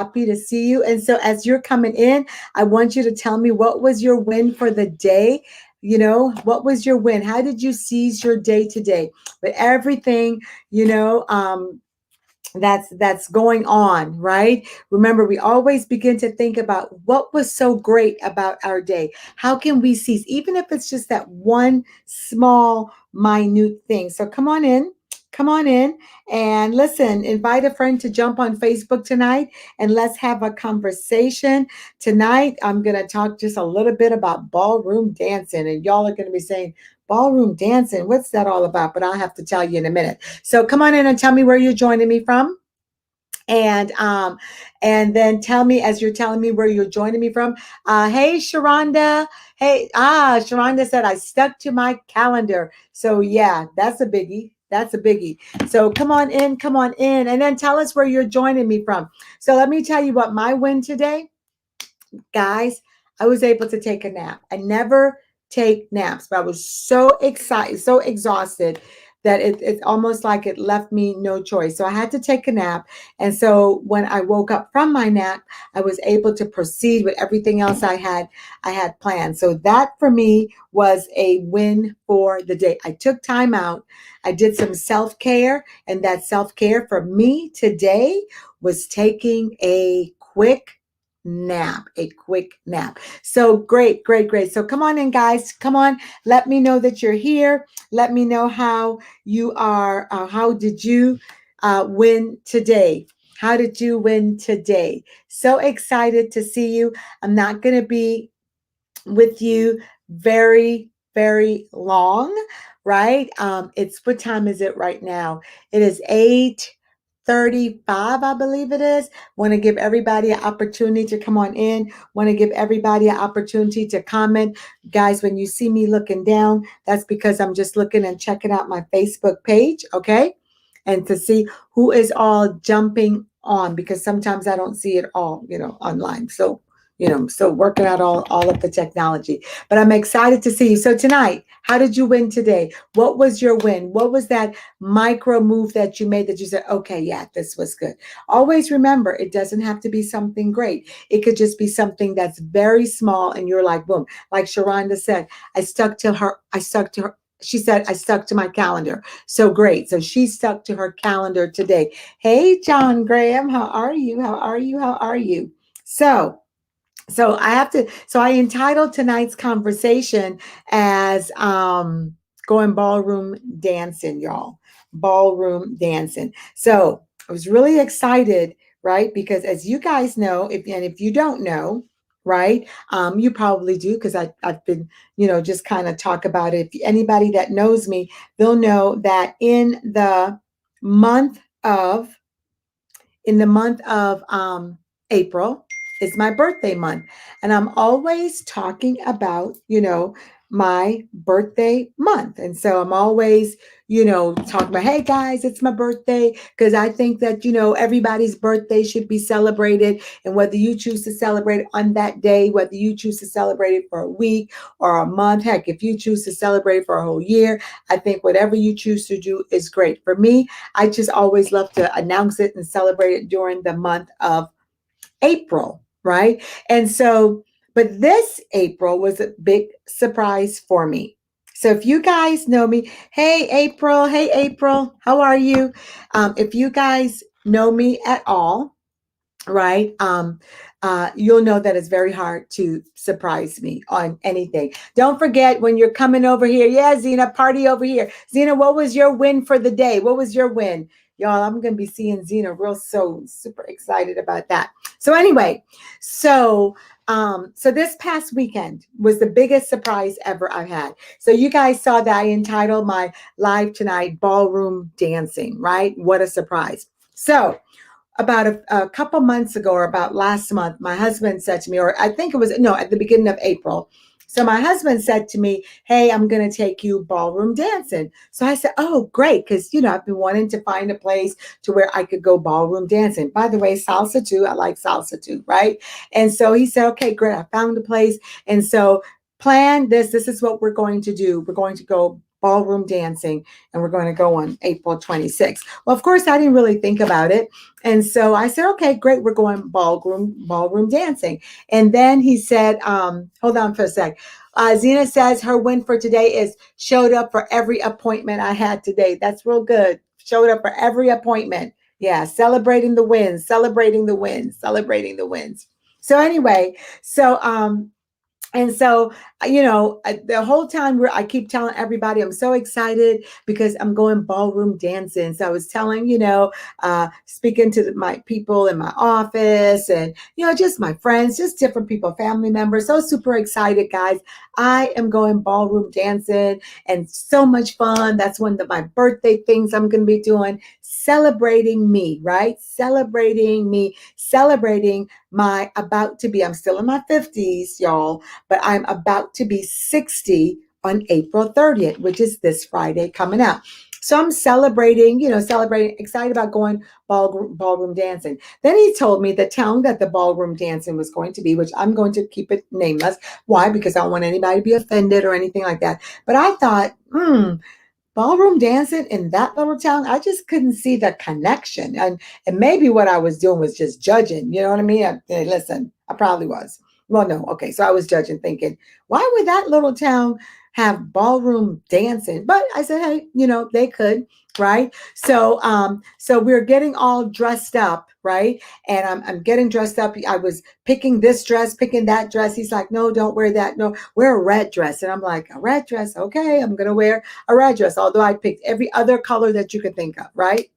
happy to see you. And so as you're coming in, I want you to tell me, what was your win for the day? What was your win? How did you seize your day today? But everything, you know, that's going on, right? Remember, we always begin to think about what was so great about our day. How can we seize, even if it's just that one small minute thing? So come on in and listen, invite a friend to jump on Facebook tonight and let's have a conversation. Tonight I'm going to talk just a little bit about ballroom dancing, and y'all are going to be saying, ballroom dancing, what's that all about? But I'll have to tell you in a minute. So come on in and tell me where you're joining me from. And then tell me, as you're telling me where you're joining me from. Hey, Sharonda. Hey, Sharonda said I stuck to my calendar. So yeah, that's a biggie. That's a biggie. So come on in, and then tell us where you're joining me from. So let me tell you what my win today, guys. I was able to take a nap. I never take naps, but I was so excited, so exhausted that it's almost like it left me no choice. So I had to take a nap. And so when I woke up from my nap, I was able to proceed with everything else I had planned. So that for me was a win for the day. I took time out. I did some self-care, and that self-care for me today was taking a quick nap. So great, great, great. So come on in, guys. Come on. Let me know that you're here. Let me know how you are. How did you win today? How did you win today? So excited to see you. I'm not going to be with you very, very long, right? It's, what time is it right now? It is 8:35, I believe it is. Want to give everybody an opportunity to come on in. Want to give everybody an opportunity to comment. Guys, when you see me looking down, that's because I'm just looking and checking out my Facebook page, okay? And to see who is all jumping on, because sometimes I don't see it all, online. So, still working out all of the technology. But I'm excited to see you. So tonight, how did you win today? What was your win? What was that micro move that you made that you said, okay, yeah, this was good? Always remember, it doesn't have to be something great. It could just be something that's very small and you're like, boom. Like Sharonda said, she said, I stuck to my calendar. So great. So she stuck to her calendar today. Hey, John Graham, how are you? How are you? How are you? So I entitled tonight's conversation as going ballroom dancing, y'all. Ballroom dancing. So I was really excited, right? Because as you guys know, if you don't know, right, you probably do, because I've been, just kind of talk about it. If anybody that knows me, they'll know that month of in the month of April is my birthday month. And I'm always talking about, my birthday month. And so I'm always, talking about, hey guys, it's my birthday. Because I think that, everybody's birthday should be celebrated. And whether you choose to celebrate it on that day, whether you choose to celebrate it for a week or a month, heck, if you choose to celebrate it for a whole year, I think whatever you choose to do is great. For me, I just always love to announce it and celebrate it during the month of April, right? And so, but this April was a big surprise for me. So if you guys know me, hey April, how are you? If you guys know me at all, right? You'll know that it's very hard to surprise me on anything. Don't forget, when you're coming over here, yeah, Zena, party over here. Zena, what was your win for the day? What was your win? Y'all, I'm going to be seeing Zena real soon. Super excited about that. So anyway, so this past weekend was the biggest surprise ever I've had. So you guys saw that I entitled my live tonight, Ballroom Dancing, right? What a surprise. So about a couple months ago, or about last month, my husband said to me, or I think it was, no, at the beginning of April. So my husband said to me, hey, I'm going to take you ballroom dancing. So I said, oh, great. Because, I've been wanting to find a place to where I could go ballroom dancing. By the way, salsa too. I like salsa too, right? And so he said, okay, great. I found a place. And so plan this. This is what we're going to do. We're going to go ballroom dancing, and we're going to go on April 26th. Well, of course, I didn't really think about it. And so I said, okay, great, we're going ballroom dancing. And then he said, hold on for a sec. Zena says her win for today is showed up for every appointment I had today. That's real good. Showed up for every appointment. Yeah, celebrating the wins, celebrating the wins, celebrating the wins. So anyway, so and so, the whole time I keep telling everybody I'm so excited because I'm going ballroom dancing. So I was telling, speaking to my people in my office and, just my friends, just different people, family members. So super excited, guys. I am going ballroom dancing and so much fun. That's one of my birthday things I'm going to be doing, celebrating me, right? Celebrating me, celebrating my about to be, I'm still in my 50s, y'all, but I'm about to be 60 on April 30th, which is this Friday coming up. So I'm celebrating, excited about going ballroom dancing. Then he told me the town that the ballroom dancing was going to be, which I'm going to keep it nameless. Why? Because I don't want anybody to be offended or anything like that. But I thought, ballroom dancing in that little town, I just couldn't see the connection. And maybe what I was doing was just judging. You know what I mean? Listen, I probably was. Well, no. Okay. So I was judging, thinking, why would that little town have ballroom dancing? But I said, hey, they could, right? So we're getting all dressed up, right? And I'm getting dressed up. I was picking this dress, picking that dress. He's like, no, don't wear that. No, wear a red dress. And I'm like, a red dress. Okay, I'm going to wear a red dress. Although I picked every other color that you could think of, right?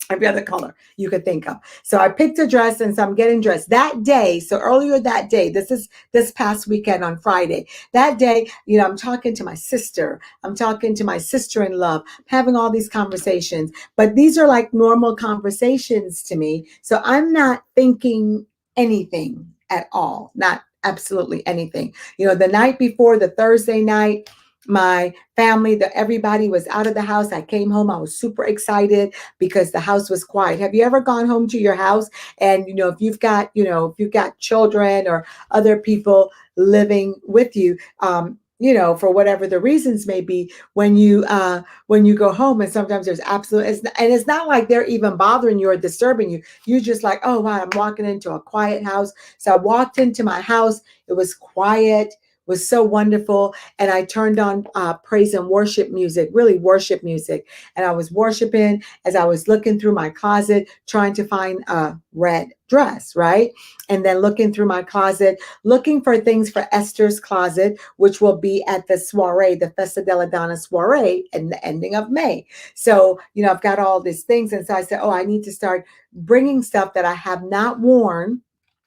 Every other color you could think of. So I picked a dress, and so I'm getting dressed that day. So earlier that day, this is this past weekend on Friday. That day, I'm talking to my sister. I'm talking to my sister-in-law, having all these conversations. But these are like normal conversations to me. So I'm not thinking anything at all, not absolutely anything. The night before, the Thursday night, my family, everybody was out of the house. I came home. I was super excited because the house was quiet. Have you ever gone home to your house and if you've got children or other people living with you, for whatever the reasons may be, when you go home, and sometimes there's it's not like they're even bothering you or disturbing you. You're just like, oh wow, I'm walking into a quiet house. So I walked into my house. It was quiet, was so wonderful. And I turned on praise and worship music, really worship music. And I was worshiping as I was looking through my closet, trying to find a red dress, right? And then looking through my closet, looking for things for Esther's closet, which will be at the soiree, the Festa della Donna soiree in the ending of May. So, I've got all these things. And so I said, oh, I need to start bringing stuff that I have not worn,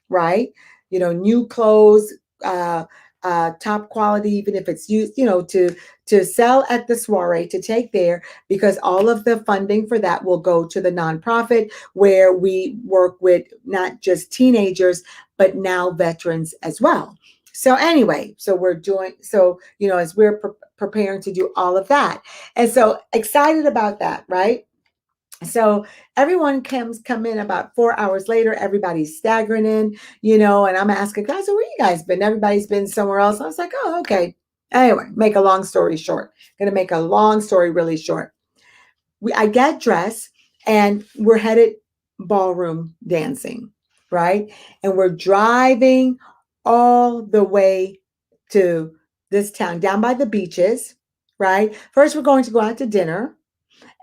right? New clothes, top quality, even if it's used, to sell at the soiree, to take there, because all of the funding for that will go to the nonprofit where we work with not just teenagers, but now veterans as well. So anyway, as we're preparing to do all of that. And so excited about that, right? So everyone come in about 4 hours later. Everybody's staggering in, and I'm asking guys, so where you guys been? Everybody's been somewhere else. I was like, oh, okay. Anyway, make a long story short. Gonna make a long story really short. I get dressed and we're headed ballroom dancing, right? And we're driving all the way to this town down by the beaches, right? First, we're going to go out to dinner.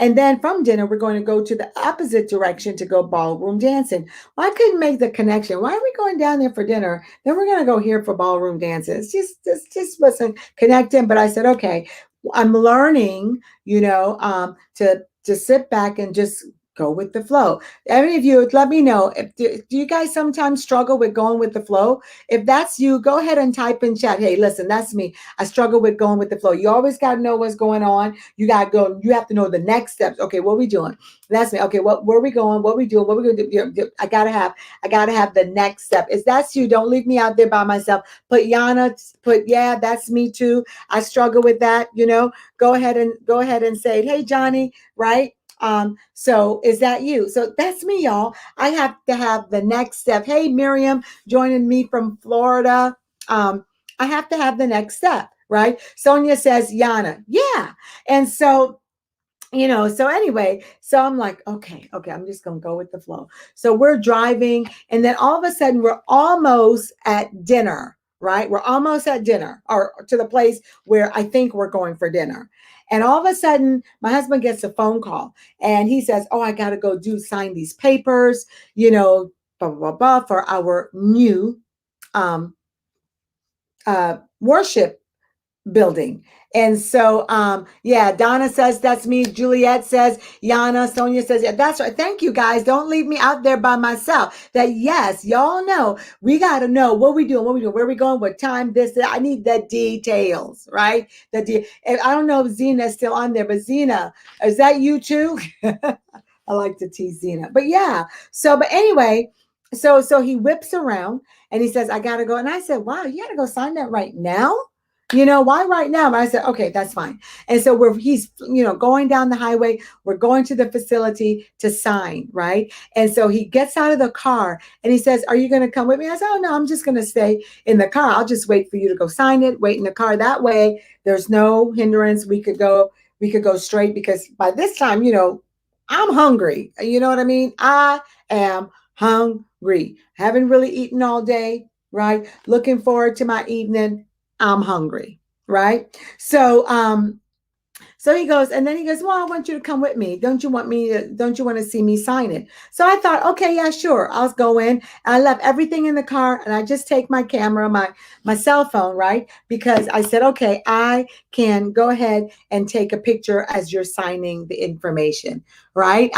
And then from dinner, we're going to go to the opposite direction to go ballroom dancing. Well, I couldn't make the connection. Why are we going down there for dinner? Then we're going to go here for ballroom dancing. Just wasn't connecting. But I said, okay, I'm learning, to sit back and just go with the flow. Any of you, let me know. Do you guys sometimes struggle with going with the flow? If that's you, go ahead and type in chat. Hey, listen, that's me. I struggle with going with the flow. You always got to know what's going on. You got to go. You have to know the next steps. Okay, what are we doing? That's me. Okay, where are we going? What are we doing? What are we going to do? I gotta have the next step. If that's you, don't leave me out there by myself. Put Yana. Yeah, that's me too. I struggle with that. Go ahead and say, hey, Johnny, right? So is that you? So that's me, y'all. I have to have the next step. Hey, Miriam, joining me from Florida. I have to have the next step, right? Sonia says, Yana, yeah. And so, so anyway, so I'm like, okay, I'm just gonna go with the flow. So we're driving, and then all of a sudden we're almost at dinner, right? We're almost at dinner, or to the place where I think we're going for dinner. And all of a sudden, my husband gets a phone call, and he says, "Oh, I gotta go sign these papers, blah blah blah, blah for our new um, worship building." And so, yeah, Donna says that's me. Juliet says, Yana, Sonia says, yeah, that's right. Thank you guys. Don't leave me out there by myself. That, yes, y'all know, we got to know what we doing, where we going, what time, this, that. I need the details, right? And I don't know if Zena's still on there, but Zena, is that you too? I like to tease Zena, but yeah. So, but anyway, so he whips around and he says, I got to go. And I said, wow, you got to go sign that right now? Why right now? And I said, okay, that's fine. And so he's going down the highway. We're going to the facility to sign, right? And so he gets out of the car and he says, are you going to come with me? I said, oh no, I'm just going to stay in the car. I'll just wait for you to go sign it, wait in the car. That way there's no hindrance. We could go straight, because by this time, I'm hungry. You know what I mean? I am hungry. Haven't really eaten all day, right? Looking forward to my evening. I'm hungry, right? So he goes, and then he goes, well, I want you to come with me. Don't you want to see me sign it? So I thought, okay, yeah, sure. I'll go in. I left everything in the car, and I just take my camera, my cell phone, right? Because I said, okay, I can go ahead and take a picture as you're signing the information, right?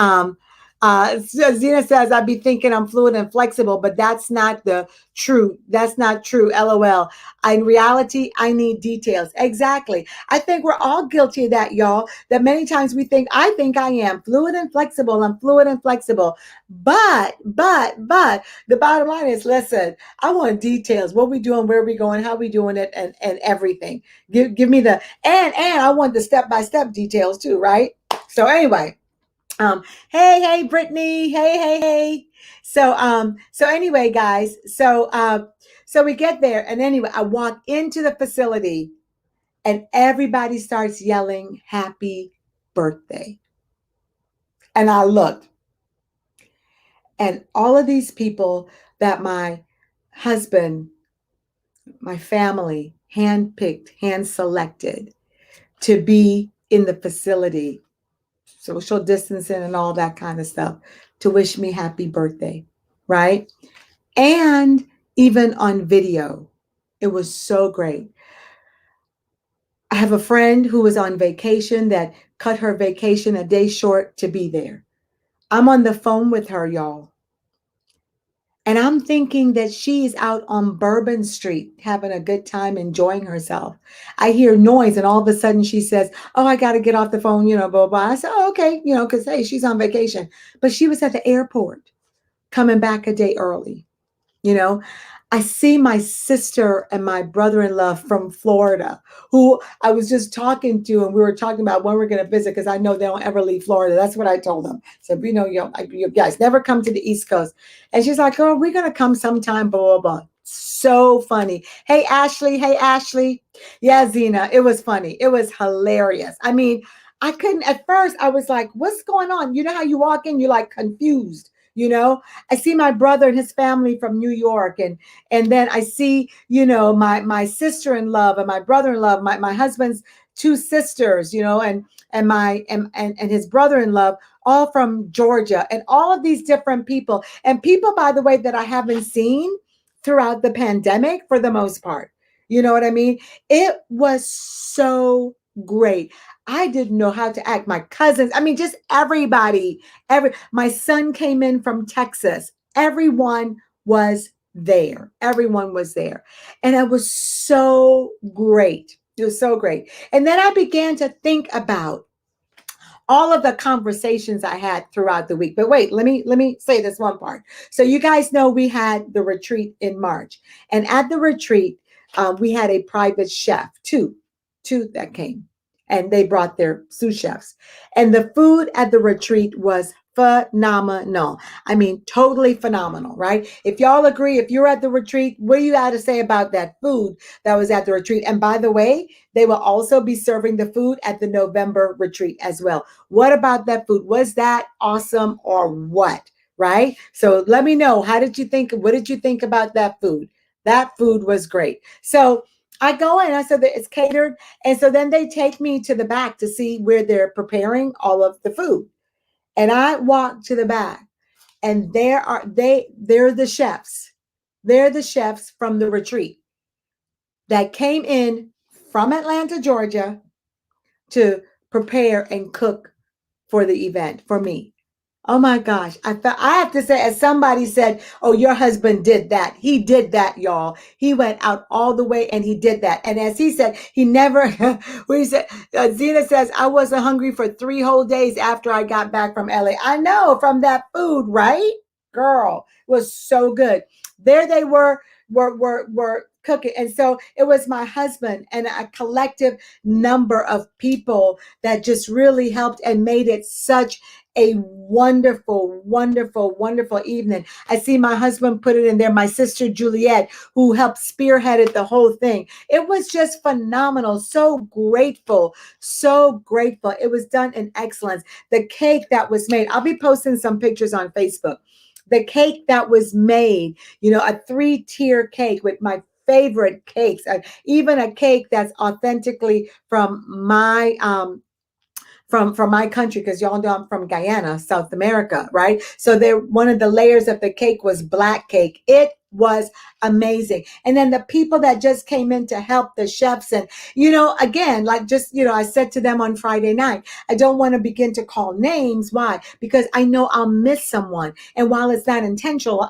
Zena says, I'd be thinking I'm fluid and flexible, but that's not true. That's not true. LOL. In reality, I need details. Exactly. I think we're all guilty of that, y'all. That many times I think I am fluid and flexible. I'm fluid and flexible. But the bottom line is, listen, I want details. What we doing, where we going, how we doing it, and everything. Give me and I want the step-by-step details too, right? So anyway. Hey, Brittany. Hey. So anyway, guys, so we get there, and anyway, I walk into the facility, and everybody starts yelling, happy birthday. And I looked, and all of these people that my husband, my family, handpicked, hand selected to be in the facility, social distancing and all that kind of stuff, to wish me happy birthday, right? And even on video, it was so great. I have a friend who was on vacation that cut her vacation a day short to be there. I'm on the phone with her, y'all. And I'm thinking that she's out on Bourbon Street having a good time, enjoying herself. I hear noise, and all of a sudden she says, oh, I got to get off the phone, blah, blah, blah. I said, oh, okay, because, hey, she's on vacation. But she was at the airport coming back a day early. I see my sister and my brother-in-law from Florida, who I was just talking to, and we were talking about when we're going to visit, because I know they don't ever leave Florida. That's what I told them. So, you guys never come to the East Coast. And she's like, oh, we're going to come sometime, blah, blah, blah. So funny. Hey, Ashley. Yeah, Zena, it was funny. It was hilarious. I mean, I couldn't, at first, I was like, what's going on? You know how you walk in, you're like confused. I see my brother and his family from New York, and then I see, my sister-in-law and my brother-in-law, my husband's two sisters, and his brother-in-law, all from Georgia, and all of these different people, and people, by the way, that I haven't seen throughout the pandemic for the most part. You know what I mean? It was so great. I didn't know how to act. My cousins, I mean, just everybody, my son came in from Texas. Everyone was there. Everyone was there. And it was so great. It was so great. And then I began to think about all of the conversations I had throughout the week. But wait, let me say this one part. So you guys know we had the retreat in March. And at the retreat, we had a private chef, two that came. And they brought their sous chefs. And the food at the retreat was phenomenal. I mean, totally phenomenal, right? If y'all agree, if you're at the retreat, what do you got to say about that food that was at the retreat? And by the way, they will also be serving the food at the November retreat as well. What about that food? Was that awesome or what? Right? So let me know. How did you think? What did you think about that food? That food was great. So I go in, I said that it's catered. And so then they take me to the back to see where they're preparing all of the food. And I walk to the back and they're the chefs. They're the chefs from the retreat that came in from Atlanta, Georgia to prepare and cook for the event for me. Oh my gosh. I have to say, as somebody said, oh, your husband did that. He did that, y'all. He went out all the way and he did that. And as he said, he never, we said, Zena says, I wasn't hungry for 3 whole days after I got back from LA. I know, from that food, right? Girl, it was so good. There they were cooking. And so it was my husband and a collective number of people that just really helped and made it such a wonderful, wonderful, wonderful evening. I see my husband put it in there, my sister Juliet, who helped spearheaded the whole thing. It was just phenomenal. So grateful, so grateful. It was done in excellence. The cake that was made, I'll be posting some pictures on Facebook. The cake that was made, a 3-tier cake with my favorite cakes, even a cake that's authentically from my country, because y'all know I'm from Guyana, South America, right? So one of the layers of the cake was black cake. It was amazing. And then the people that just came in to help, the chefs, and again, like just I said to them on Friday night, I don't want to begin to call names. Why? Because I know I'll miss someone. And while it's not intentional,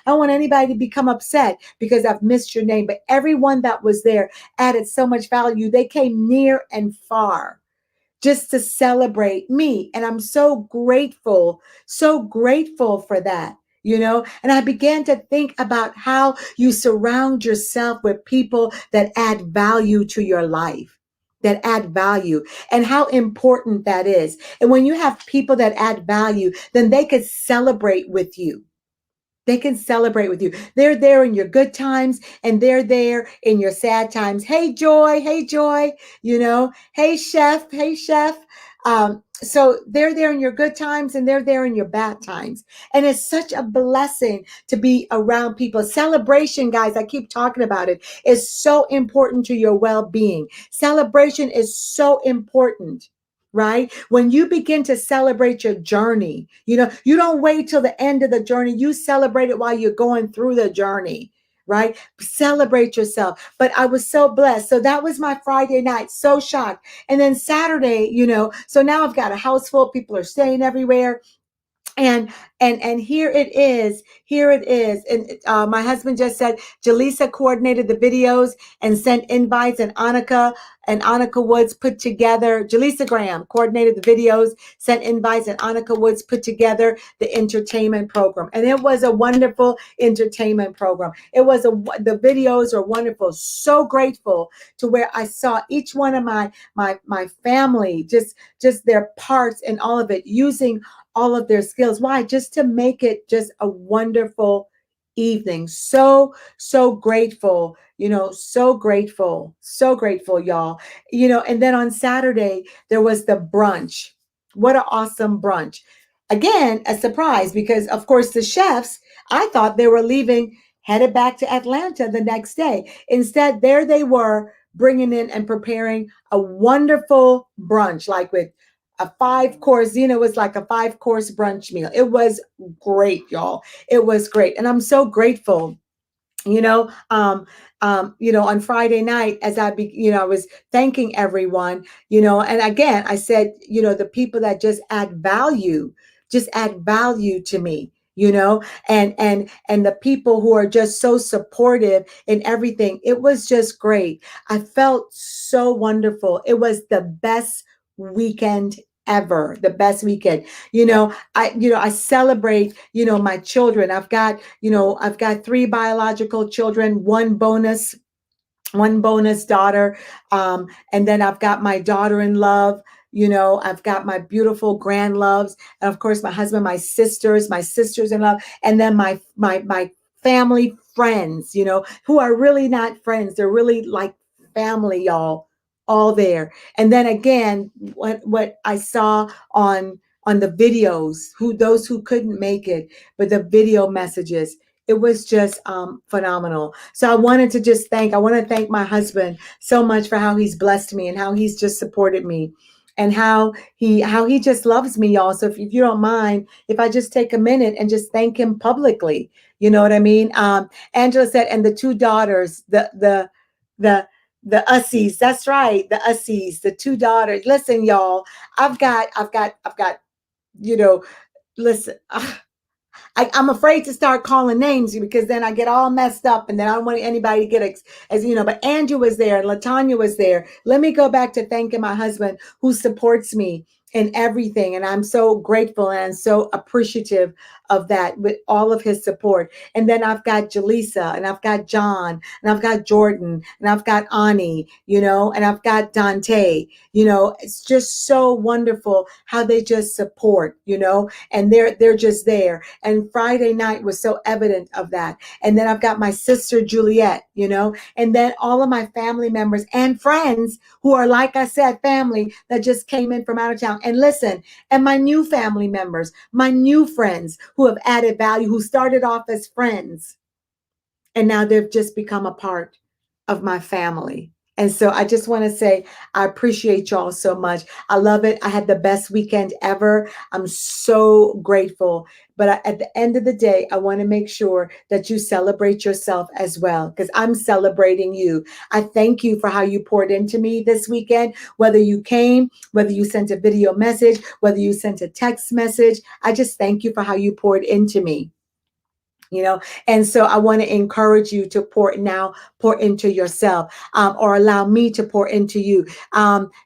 I don't want anybody to become upset because I've missed your name. But everyone that was there added so much value. They came near and far just to celebrate me. And I'm so grateful for that, And I began to think about how you surround yourself with people that add value to your life, that add value, and how important that is. And when you have people that add value, then they could celebrate with you. They can celebrate with you. They're there in your good times and they're there in your sad times. Hey, Joy. Hey, Joy. Hey, Chef. Hey, Chef. So they're there in your good times and they're there in your bad times. And it's such a blessing to be around people. Celebration, guys, I keep talking about it, is so important to your well-being. Celebration is so important. Right? When you begin to celebrate your journey, you don't wait till the end of the journey. You celebrate it while you're going through the journey, right? Celebrate yourself. But I was so blessed. So that was my Friday night. So shocked. And then Saturday, so now I've got a house full. People are staying everywhere. And here it is. And my husband just said Jaleesa coordinated the videos and sent invites, and Annika Woods put together. Jaleesa Graham coordinated the videos, sent invites, and Annika Woods put together the entertainment program. And it was a wonderful entertainment program. The videos are wonderful. So grateful to where I saw each one of my family, just their parts and all of it, using all of their skills. Why? Just to make it just a wonderful evening. So grateful, so grateful, y'all. And then on Saturday, there was the brunch. What an awesome brunch. Again, a surprise because, of course, the chefs, I thought they were leaving, headed back to Atlanta the next day. Instead, there they were bringing in and preparing a wonderful brunch, like with a 5-course, it was like a 5-course brunch meal. It was great, y'all. It was great. And I'm so grateful, on Friday night, as I was thanking everyone, and again, I said, the people that just add value to me, and the people who are just so supportive in everything. It was just great. I felt so wonderful. It was the best weekend ever. The best weekend. I celebrate, my children. I've got 3 biological children, one bonus daughter. And then I've got my daughter in love, I've got my beautiful grand loves, and of course my husband, my sisters in love, and then my family friends, who are really not friends. They're really like family, y'all, all there. And then again, what I saw on the videos, those who couldn't make it, but the video messages, it was just phenomenal. So I want to thank my husband so much for how he's blessed me and how he's just supported me, and how he just loves me, y'all. So if you don't mind, if I just take a minute and just thank him publicly, you know what I mean? Angela said, and the two daughters, the the Ussies. That's right, the Ussies, the two daughters. Listen, y'all, I've got, you know, listen. I'm afraid to start calling names because then I get all messed up, and then I don't want anybody to get as you know. But Andrew was there, and Latanya was there. Let me go back to thanking my husband who supports me in everything, and I'm so grateful and so appreciative of that with all of his support. And then I've got Jaleesa, and I've got John, and I've got Jordan, and I've got Ani, and I've got Dante. It's just so wonderful how they just support, and they're just there. And Friday night was so evident of that. And then I've got my sister Juliet, and then all of my family members and friends who are, like I said, family that just came in from out of town. And listen, and my new family members, my new friends who have added value, who started off as friends, and now they've just become a part of my family. And so I just want to say, I appreciate y'all so much. I love it. I had the best weekend ever. I'm so grateful. But at the end of the day, I want to make sure that you celebrate yourself as well, because I'm celebrating you. I thank you for how you poured into me this weekend, whether you came, whether you sent a video message, whether you sent a text message. I just thank you for how you poured into me. And so I want to encourage you to pour into yourself, or allow me to pour into you.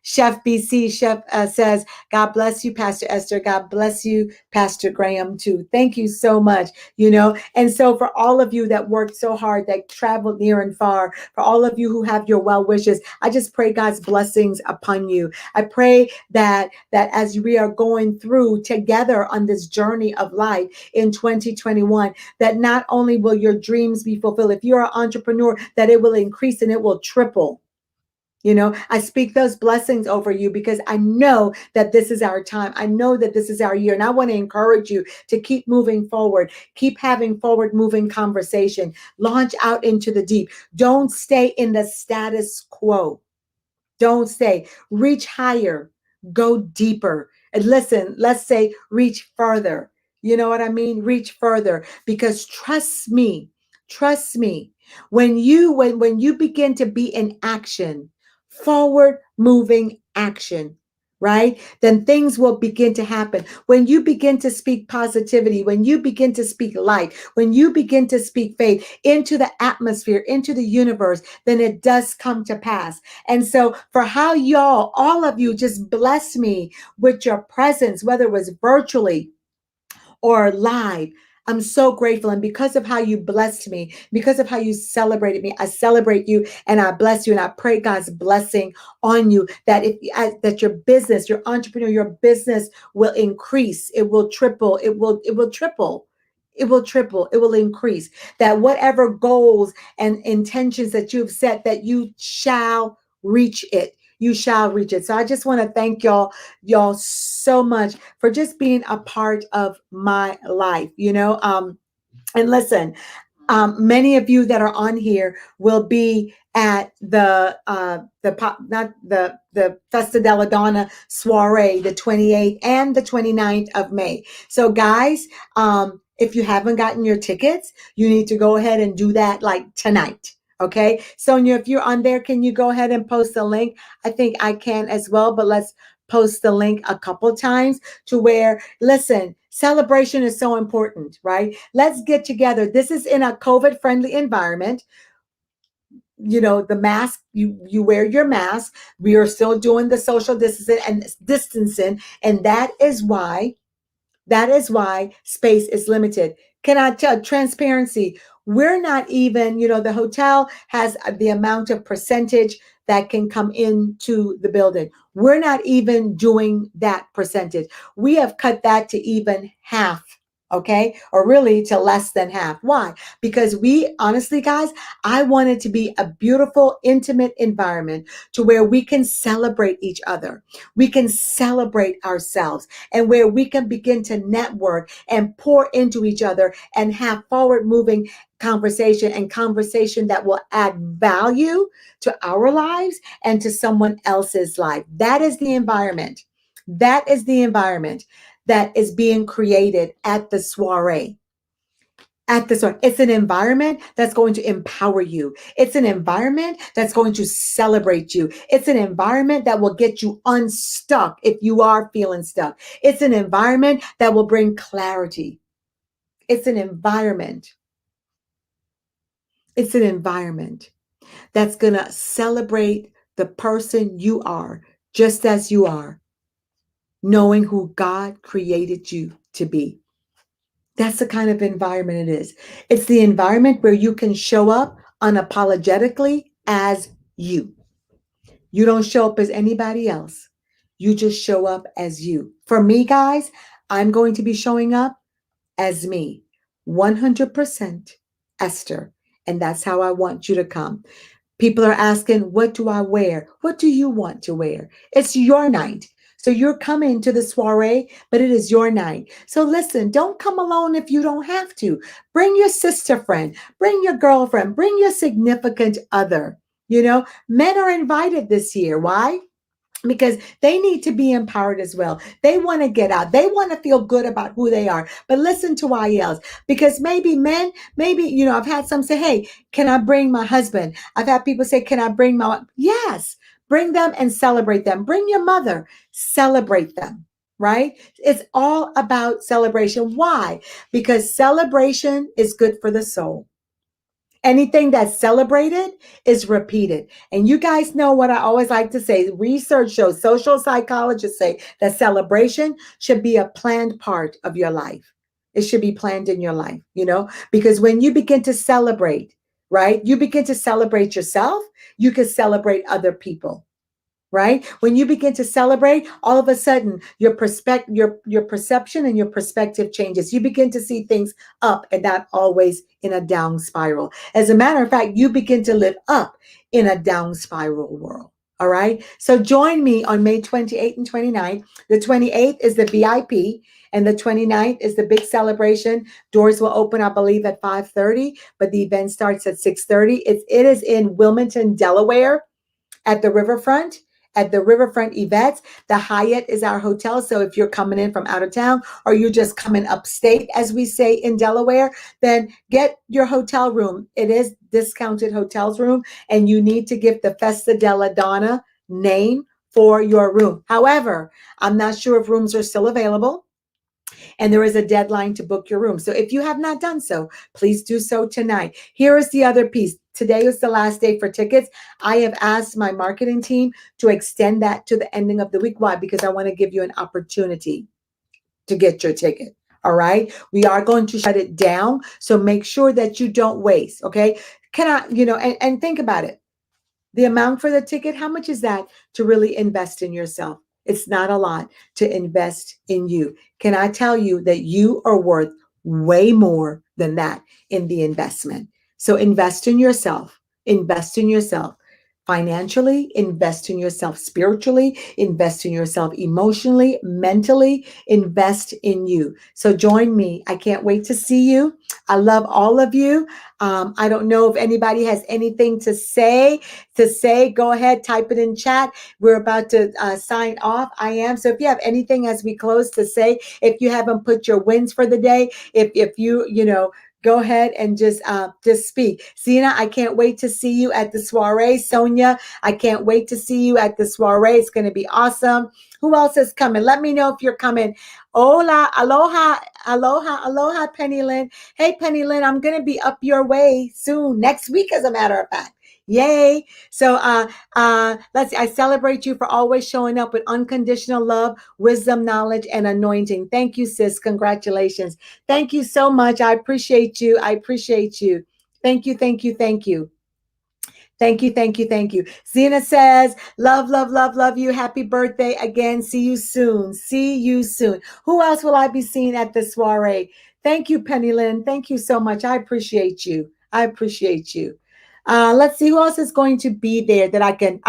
Chef BC Chef says, God bless you, Pastor Esther. God bless you, Pastor Graham, too. Thank you so much. And so for all of you that worked so hard, that traveled near and far, for all of you who have your well wishes, I just pray God's blessings upon you. I pray that as we are going through together on this journey of life in 2021, that not only will your dreams be fulfilled, if you're an entrepreneur, that it will increase and it will triple. I speak those blessings over you because I know that this is our time. I know that this is our year. And I want to encourage you to keep moving forward, keep having forward moving conversation, launch out into the deep. Don't stay in the status quo. Don't stay. Reach higher, go deeper. And listen, let's say reach further. You know what I mean? Reach further, because trust me, when you begin to be in action, forward moving action, right? Then things will begin to happen. When you begin to speak positivity, when you begin to speak light, when you begin to speak faith into the atmosphere, into the universe, then it does come to pass. And so for how all of you just bless me with your presence, whether it was virtually or live, I'm so grateful. And because of how you blessed me, because of how you celebrated me, I celebrate you and I bless you. And I pray God's blessing on you, that that your business, your entrepreneur, your business will increase. It will triple. It will triple. It will triple. It will increase. That whatever goals and intentions that you've set, that you shall reach it. You shall reach it. So I just want to thank y'all so much for just being a part of my life, and listen, many of you that are on here will be at the Festa della Donna soiree, the 28th and the 29th of May. So guys, if you haven't gotten your tickets, you need to go ahead and do that like tonight. Okay, Sonia, if you're on there, can you go ahead and post the link? I think I can as well, but let's post the link a couple times to where, listen, celebration is so important, right? Let's get together. This is in a COVID friendly environment. The mask, you wear your mask. We are still doing the social distancing, and that is why space is limited. Can I tell transparency? We're not even, the hotel has the amount of percentage that can come into the building. We're not even doing that percentage. We have cut that to even half. Okay. Or really to less than half. Why? Because we honestly, guys, I want it to be a beautiful, intimate environment to where we can celebrate each other. We can celebrate ourselves and where we can begin to network and pour into each other and have forward moving conversation and conversation that will add value to our lives and to someone else's life. That is the environment. That is the environment that is being created at the soiree. At the soiree. It's an environment that's going to empower you. It's an environment that's going to celebrate you. It's an environment that will get you unstuck if you are feeling stuck. It's an environment that will bring clarity. It's an environment. It's an environment that's going to celebrate the person you are, just as you are, knowing who God created you to be. That's the kind of environment it is. It's the environment where you can show up unapologetically as you. You don't show up as anybody else. You just show up as you. For me, guys, I'm going to be showing up as me, 100% Esther. And that's how I want you to come. People are asking, what do I wear? What do you want to wear? It's your night. So you're coming to the soiree, but it is your night. So listen, don't come alone if you don't have to. Bring your sister friend, bring your girlfriend, bring your significant other. You know, men are invited this year. Why? Because they need to be empowered as well. They want to get out. They want to feel good about who they are. But listen to why else. Because maybe men, maybe, I've had some say, hey, can I bring my husband? I've had people say, can I bring my, yes, bring them and celebrate them. Bring your mother, celebrate them, right? It's all about celebration. Why? Because celebration is good for the soul. Anything that's celebrated is repeated. And you guys know what I always like to say. Research shows, social psychologists say that celebration should be a planned part of your life. It should be planned in your life, because when you begin to celebrate, right, you begin to celebrate yourself, you can celebrate other people. Right? When you begin to celebrate, all of a sudden your perception and your perspective changes. You begin to see things up and not always in a down spiral. As a matter of fact, you begin to live up in a down spiral world. All right. So join me on May 28th and 29th. The 28th is the VIP and the 29th is the big celebration. Doors will open, I believe, at 5:30, but the event starts at 6:30. It is in Wilmington, Delaware at the riverfront. At the riverfront events, the Hyatt is our hotel. So if you're coming in from out of town or you're just coming upstate, as we say in Delaware, then get your hotel room. It is discounted hotels room, and you need to give the Festa della Donna name for your room. However, I'm not sure if rooms are still available, and there is a deadline to book your room. So if you have not done so, please do so tonight. Here is the other piece. Today is the last day for tickets. I have asked my marketing team to extend that to the ending of the week. Why? Because I want to give you an opportunity to get your ticket. All right. We are going to shut it down. So make sure that you don't waste. Okay. Can I, and think about it. The amount for the ticket, how much is that to really invest in yourself? It's not a lot to invest in you. Can I tell you that you are worth way more than that in the investment? So invest in yourself. Invest in yourself. Financially, invest in yourself spiritually, invest in yourself emotionally, mentally, invest in you. So join me. I can't wait to see you. I love all of you. I don't know if anybody has anything to say. Go ahead, type it in chat. We're about to sign off. I am. So if you have anything as we close to say, if you haven't put your wins for the day, if you, go ahead and just speak. Zena, I can't wait to see you at the soiree. Sonia, I can't wait to see you at the soiree. It's going to be awesome. Who else is coming? Let me know if you're coming. Hola, aloha, aloha, aloha, Penny Lynn. Hey, Penny Lynn, I'm going to be up your way soon, next week, as a matter of fact. Yay. So let's see. I celebrate you for always showing up with unconditional love, wisdom, knowledge, and anointing. Thank you, sis. Congratulations. Thank you so much. I appreciate you. I appreciate you. Thank you. Thank you. Thank you. Thank you, thank you, thank you. Zena says, love, love, love, love you. Happy birthday again. See you soon. See you soon. Who else will I be seeing at the soiree? Thank you, Penny Lynn. Thank you so much. I appreciate you. I appreciate you. Let's see who else is going to be there that I can.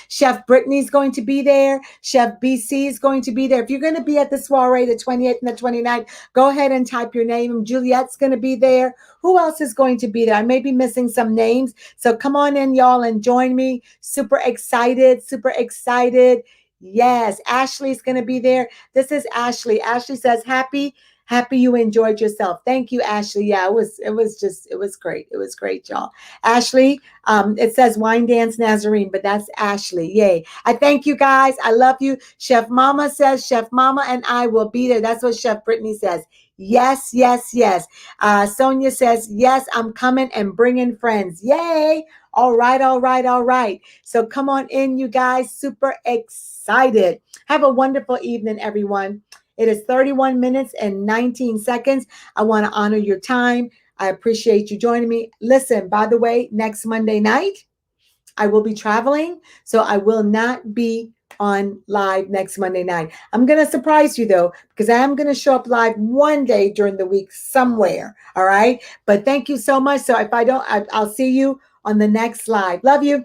Chef Brittany's going to be there. Chef BC is going to be there. If you're going to be at the soiree, the 28th and the 29th, go ahead and type your name. Juliet's going to be there. Who else is going to be there? I may be missing some names. So come on in, y'all, and join me. Super excited, super excited. Yes, Ashley's going to be there. This is Ashley. Ashley says, happy you enjoyed yourself. Thank you, Ashley. Yeah, it was great. It was great, y'all. Ashley, it says Wine Dance Nazarene, but that's Ashley. Yay. I thank you guys. I love you. Chef Mama says, Chef Mama and I will be there. That's what Chef Brittany says. Yes, yes, yes. Sonia says, yes, I'm coming and bringing friends. Yay. All right, all right, all right. So come on in, you guys. Super excited. Have a wonderful evening, everyone. It is 31 minutes and 19 seconds. I want to honor your time. I appreciate you joining me. Listen, by the way, next Monday night, I will be traveling, so I will not be on live next Monday night. I'm going to surprise you though, because I am going to show up live one day during the week somewhere. All right. But thank you so much. So if I don't, I'll see you on the next live. Love you.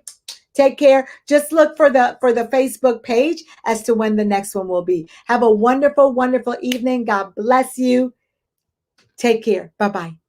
Take care. Just look for the Facebook page as to when the next one will be. Have a wonderful, wonderful evening. God bless you. Take care. Bye-bye.